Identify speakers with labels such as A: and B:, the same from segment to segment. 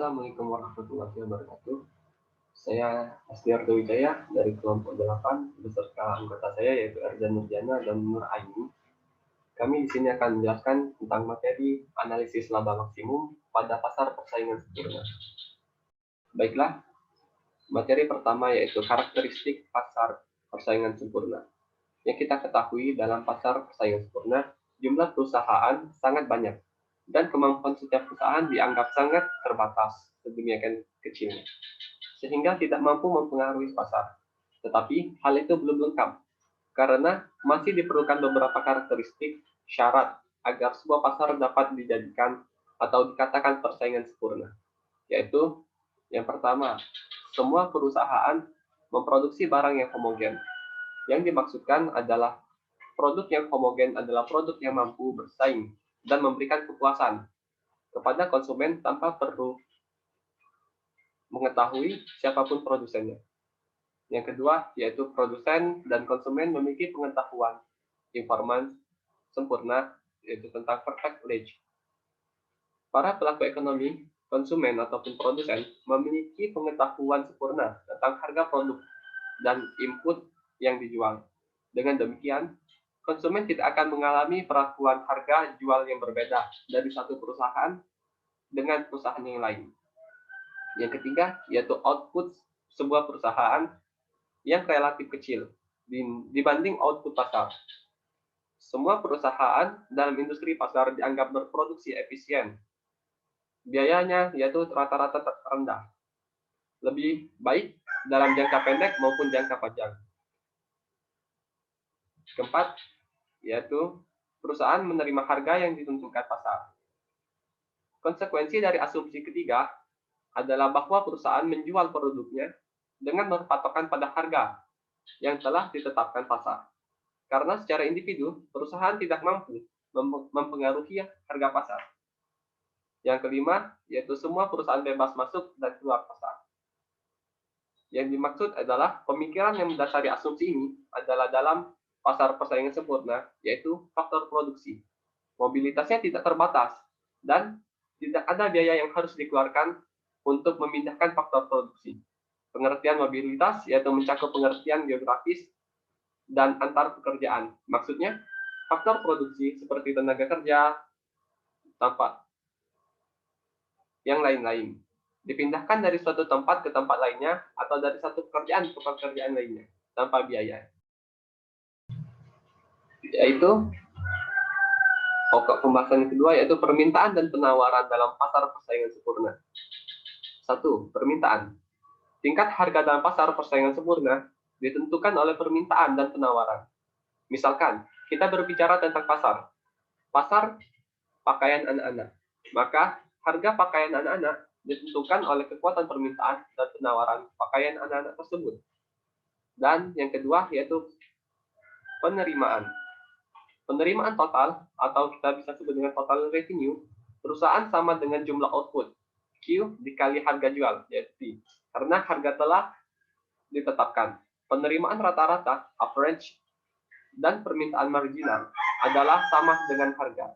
A: Assalamualaikum warahmatullahi wabarakatuh. Saya Astiarto Wijaya dari kelompok 8 beserta anggota saya yaitu Erzan Nurjana dan Nur Aini. Kami di sini akan menjelaskan tentang materi analisis laba maksimum pada pasar persaingan sempurna. Baiklah, materi pertama yaitu karakteristik pasar persaingan sempurna. Yang kita ketahui dalam pasar persaingan sempurna, jumlah perusahaan sangat banyak dan kemampuan setiap perusahaan dianggap sangat terbatas sedemikian kecilnya, sehingga tidak mampu mempengaruhi pasar. Tetapi hal itu belum lengkap, karena masih diperlukan beberapa karakteristik syarat agar sebuah pasar dapat dijadikan atau dikatakan persaingan sempurna, yaitu yang pertama, semua perusahaan memproduksi barang yang homogen. Yang dimaksudkan adalah produk yang homogen adalah produk yang mampu bersaing dan memberikan kepuasan kepada konsumen tanpa perlu mengetahui siapapun produsennya. Yang kedua, yaitu produsen dan konsumen memiliki pengetahuan informasi sempurna, yaitu tentang perfect knowledge. Para pelaku ekonomi, konsumen ataupun produsen memiliki pengetahuan sempurna tentang harga produk dan input yang dijual. Dengan demikian, konsumen tidak akan mengalami perlakuan harga jual yang berbeda dari satu perusahaan dengan perusahaan yang lain. Yang ketiga, yaitu output sebuah perusahaan yang relatif kecil dibanding output pasar. Semua perusahaan dalam industri pasar dianggap berproduksi efisien. Biayanya yaitu rata-rata rendah. Lebih baik dalam jangka pendek maupun jangka panjang. Keempat, yaitu perusahaan menerima harga yang ditentukan pasar. Konsekuensi dari asumsi ketiga adalah bahwa perusahaan menjual produknya dengan berpatokan pada harga yang telah ditetapkan pasar. Karena secara individu, perusahaan tidak mampu mempengaruhi harga pasar. Yang kelima, yaitu semua perusahaan bebas masuk dan keluar pasar. Yang dimaksud adalah pemikiran yang mendasari asumsi ini adalah dalam pasar persaingan sempurna, yaitu faktor produksi. Mobilitasnya tidak terbatas, dan tidak ada biaya yang harus dikeluarkan untuk memindahkan faktor produksi. Pengertian mobilitas yaitu mencakup pengertian geografis dan antar pekerjaan. Maksudnya, faktor produksi seperti tenaga kerja, tanpa yang lain-lain dipindahkan dari suatu tempat ke tempat lainnya atau dari satu pekerjaan ke pekerjaan lainnya tanpa biaya. Yaitu pokok pembahasan kedua yaitu permintaan dan penawaran dalam pasar persaingan sempurna. 1. Permintaan. Tingkat harga dalam pasar persaingan sempurna ditentukan oleh permintaan dan penawaran. Misalkan, kita berbicara tentang pasar pakaian anak-anak. Maka, harga pakaian anak-anak ditentukan oleh kekuatan permintaan dan penawaran pakaian anak-anak tersebut. Dan yang kedua yaitu penerimaan. Penerimaan total atau kita bisa sebut dengan total revenue perusahaan sama dengan jumlah output Q dikali harga jual yaitu P. Karena harga telah ditetapkan. Penerimaan rata-rata average dan permintaan marginal adalah sama dengan harga.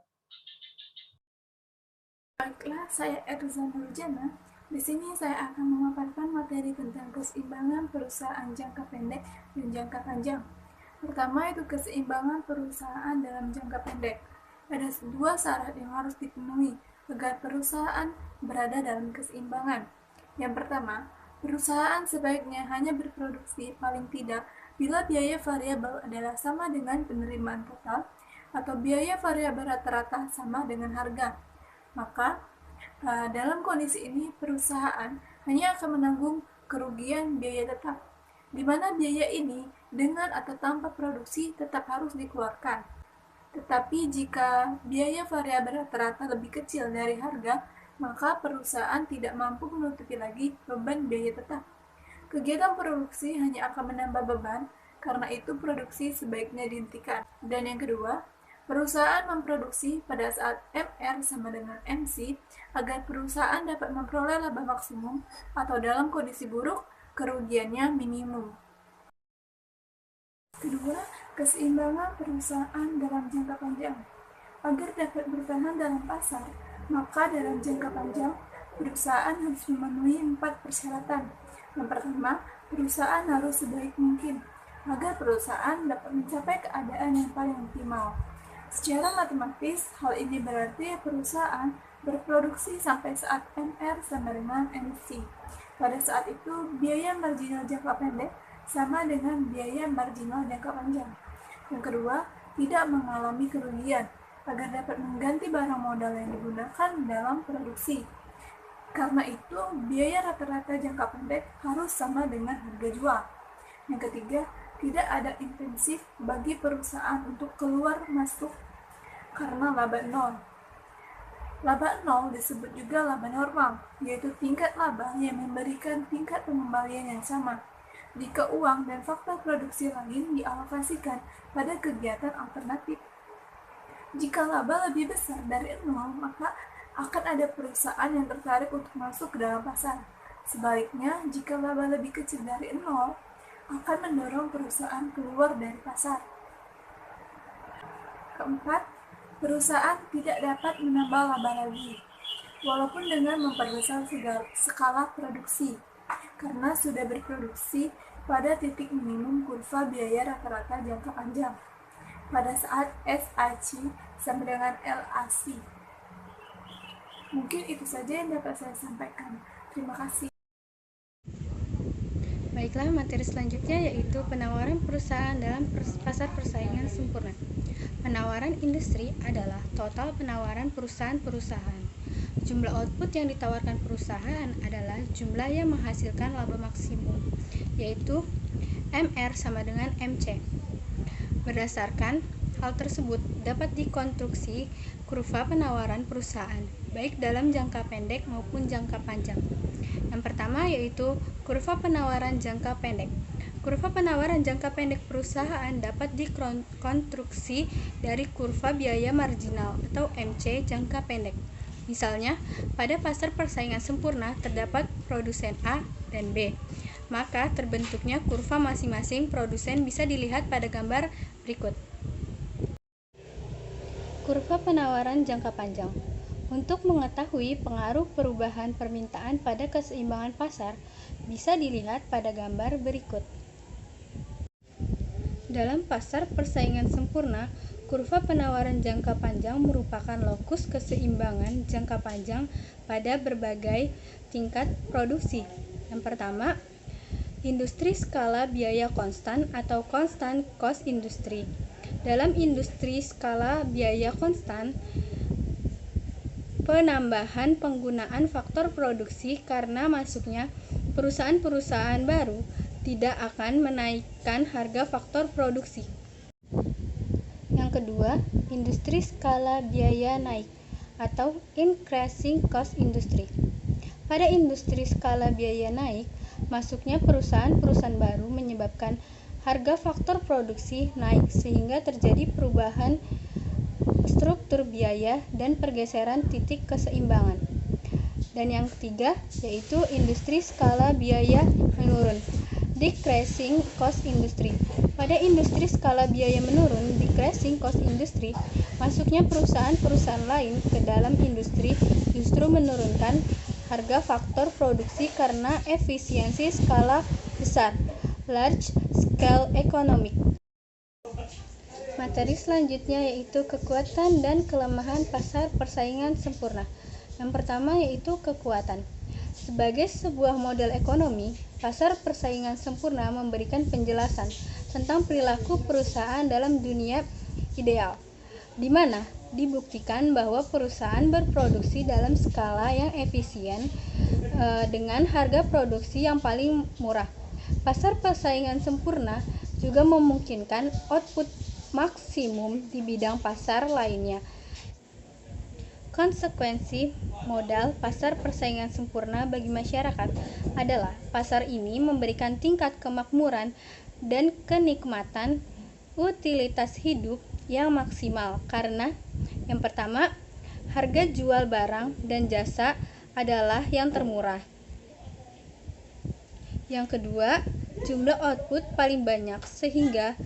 B: Baiklah, saya Erzan Nurjana. Di sini saya akan memaparkan materi tentang keseimbangan perusahaan jangka pendek dan jangka panjang. Pertama itu keseimbangan perusahaan dalam jangka pendek. Ada dua syarat yang harus dipenuhi agar perusahaan berada dalam keseimbangan. Yang pertama, perusahaan sebaiknya hanya berproduksi paling tidak bila biaya variabel adalah sama dengan penerimaan total atau biaya variabel rata-rata sama dengan harga. Maka, dalam kondisi ini perusahaan hanya akan menanggung kerugian biaya tetap, di mana biaya ini dengan atau tanpa produksi tetap harus dikeluarkan. Tetapi jika biaya variabel rata-rata lebih kecil dari harga, maka perusahaan tidak mampu menutupi lagi beban biaya tetap. Kegiatan produksi hanya akan menambah beban, karena itu produksi sebaiknya dihentikan. Dan yang kedua, perusahaan memproduksi pada saat MR sama dengan MC agar perusahaan dapat memperoleh laba maksimum atau dalam kondisi buruk, kerugiannya minimum. Kedua, keseimbangan perusahaan dalam jangka panjang. Agar dapat bertahan dalam pasar, maka dalam jangka panjang, perusahaan harus memenuhi 4 persyaratan. Yang pertama, perusahaan harus sebaik mungkin agar perusahaan dapat mencapai keadaan yang paling optimal. Secara matematis, hal ini berarti perusahaan berproduksi sampai saat MR sama dengan MC. Pada saat itu, biaya marginal jangka pendek sama dengan biaya marginal jangka panjang. Yang kedua, tidak mengalami kerugian agar dapat mengganti barang modal yang digunakan dalam produksi. Karena itu, biaya rata-rata jangka pendek harus sama dengan harga jual. Yang ketiga, tidak ada intensif bagi perusahaan untuk keluar masuk karena laba nol. Laba nol disebut juga laba normal, yaitu tingkat laba yang memberikan tingkat pengembalian yang sama jika uang dan faktor produksi lain dialokasikan pada kegiatan alternatif. Jika laba lebih besar dari nol, maka akan ada perusahaan yang tertarik untuk masuk ke dalam pasar. Sebaliknya, jika laba lebih kecil dari nol, akan mendorong perusahaan keluar dari pasar. Keempat, perusahaan tidak dapat menambah laba lagi, walaupun dengan memperbesar skala produksi, karena sudah berproduksi pada titik minimum kurva biaya rata-rata jangka panjang pada saat SAC sama dengan LAC. Mungkin itu saja yang dapat saya sampaikan. Terima kasih.
C: Baiklah, materi selanjutnya yaitu penawaran perusahaan dalam pasar persaingan sempurna. Penawaran industri adalah total penawaran perusahaan-perusahaan. Jumlah output yang ditawarkan perusahaan adalah jumlah yang menghasilkan laba maksimum, yaitu MR sama dengan MC. Berdasarkan hal tersebut dapat dikonstruksi kurva penawaran perusahaan, baik dalam jangka pendek maupun jangka panjang. Yang pertama yaitu kurva penawaran jangka pendek. Kurva penawaran jangka pendek perusahaan dapat dikonstruksi dari kurva biaya marginal atau MC jangka pendek. Misalnya, pada pasar persaingan sempurna terdapat produsen A dan B. Maka terbentuknya kurva masing-masing produsen bisa dilihat pada gambar berikut. Kurva penawaran jangka panjang. Untuk mengetahui pengaruh perubahan permintaan pada keseimbangan pasar, bisa dilihat pada gambar berikut. Dalam pasar persaingan sempurna, kurva penawaran jangka panjang merupakan lokus keseimbangan jangka panjang pada berbagai tingkat produksi. Yang pertama, industri skala biaya konstan atau constant cost industry. Dalam industri skala biaya konstan, penambahan penggunaan faktor produksi karena masuknya perusahaan-perusahaan baru tidak akan menaikkan harga faktor produksi. Yang kedua, industri skala biaya naik atau increasing cost industry. Pada industri skala biaya naik, masuknya perusahaan-perusahaan baru menyebabkan harga faktor produksi naik sehingga terjadi perubahan struktur biaya dan pergeseran titik keseimbangan. Dan yang ketiga yaitu industri skala biaya menurun, decreasing cost industry. Pada industri skala biaya menurun, decreasing cost industry, masuknya perusahaan-perusahaan lain ke dalam industri justru menurunkan harga faktor produksi karena efisiensi skala besar, large scale economic. Materi selanjutnya yaitu kekuatan dan kelemahan pasar persaingan sempurna. Yang pertama yaitu kekuatan. Sebagai sebuah model ekonomi, pasar persaingan sempurna memberikan penjelasan tentang perilaku perusahaan dalam dunia ideal, di mana dibuktikan bahwa perusahaan berproduksi dalam skala yang efisien dengan harga produksi yang paling murah. Pasar persaingan sempurna juga memungkinkan output maksimum di bidang pasar lainnya. Konsekuensi modal pasar persaingan sempurna bagi masyarakat adalah pasar ini memberikan tingkat kemakmuran dan kenikmatan utilitas hidup yang maksimal karena yang pertama, harga jual barang dan jasa adalah yang termurah. Yang kedua, jumlah output paling banyak sehingga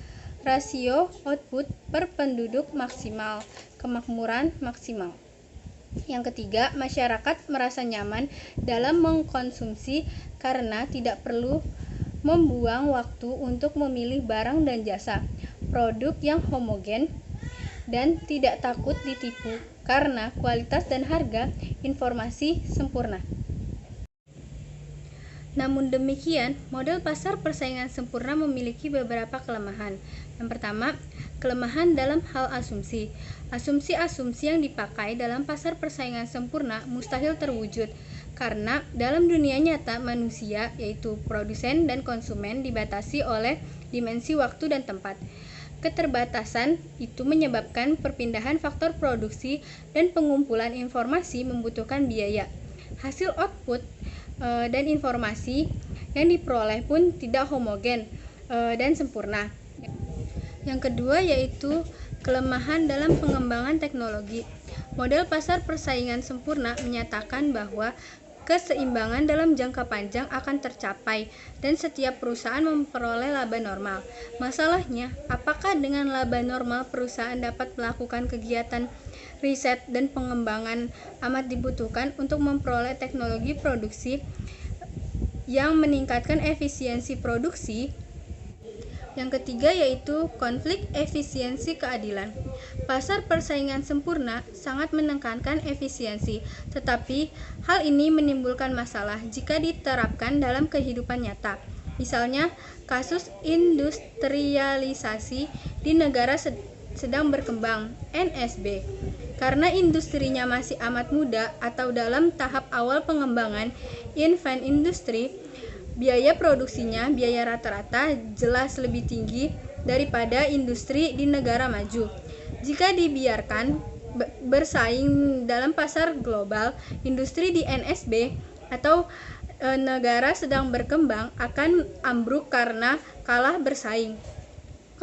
C: rasio output per penduduk maksimal, kemakmuran maksimal. Yang ketiga, masyarakat merasa nyaman dalam mengkonsumsi karena tidak perlu membuang waktu untuk memilih barang dan jasa, produk yang homogen, dan tidak takut ditipu karena kualitas dan harga informasi sempurna. Namun demikian, model pasar persaingan sempurna memiliki beberapa kelemahan. Yang pertama, kelemahan dalam hal asumsi. Asumsi-asumsi yang dipakai dalam pasar persaingan sempurna mustahil terwujud, karena dalam dunia nyata manusia, yaitu produsen dan konsumen, dibatasi oleh dimensi waktu dan tempat. Keterbatasan itu menyebabkan perpindahan faktor produksi dan pengumpulan informasi membutuhkan biaya. Hasil output dan informasi yang diperoleh pun tidak homogen dan sempurna. Yang kedua yaitu kelemahan dalam pengembangan teknologi. Model pasar persaingan sempurna menyatakan bahwa keseimbangan dalam jangka panjang akan tercapai dan setiap perusahaan memperoleh laba normal. Masalahnya, apakah dengan laba normal perusahaan dapat melakukan kegiatan riset dan pengembangan amat dibutuhkan untuk memperoleh teknologi produksi yang meningkatkan efisiensi produksi? Yang ketiga yaitu konflik efisiensi keadilan. Pasar persaingan sempurna sangat menekankan efisiensi, tetapi hal ini menimbulkan masalah jika diterapkan dalam kehidupan nyata. Misalnya, kasus industrialisasi di negara sedang berkembang, NSB. Karena industrinya masih amat muda atau dalam tahap awal pengembangan, infant industry, biaya produksinya, biaya rata-rata jelas lebih tinggi daripada industri di negara maju. Jika dibiarkan bersaing dalam pasar global, industri di NSB atau negara sedang berkembang akan ambruk karena kalah bersaing.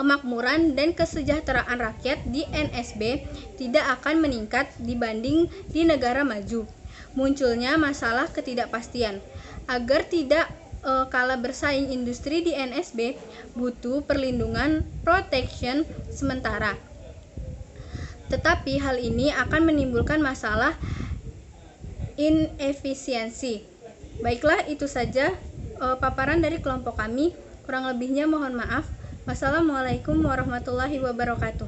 C: Kemakmuran dan kesejahteraan rakyat di NSB tidak akan meningkat dibanding di negara maju. Munculnya masalah ketidakpastian. Agar tidak kalah bersaing, industri di NSB butuh perlindungan protection sementara. Tetapi hal ini akan menimbulkan masalah inefisiensi. Baiklah, itu saja paparan dari kelompok kami. Kurang lebihnya mohon maaf. Wassalamualaikum warahmatullahi wabarakatuh.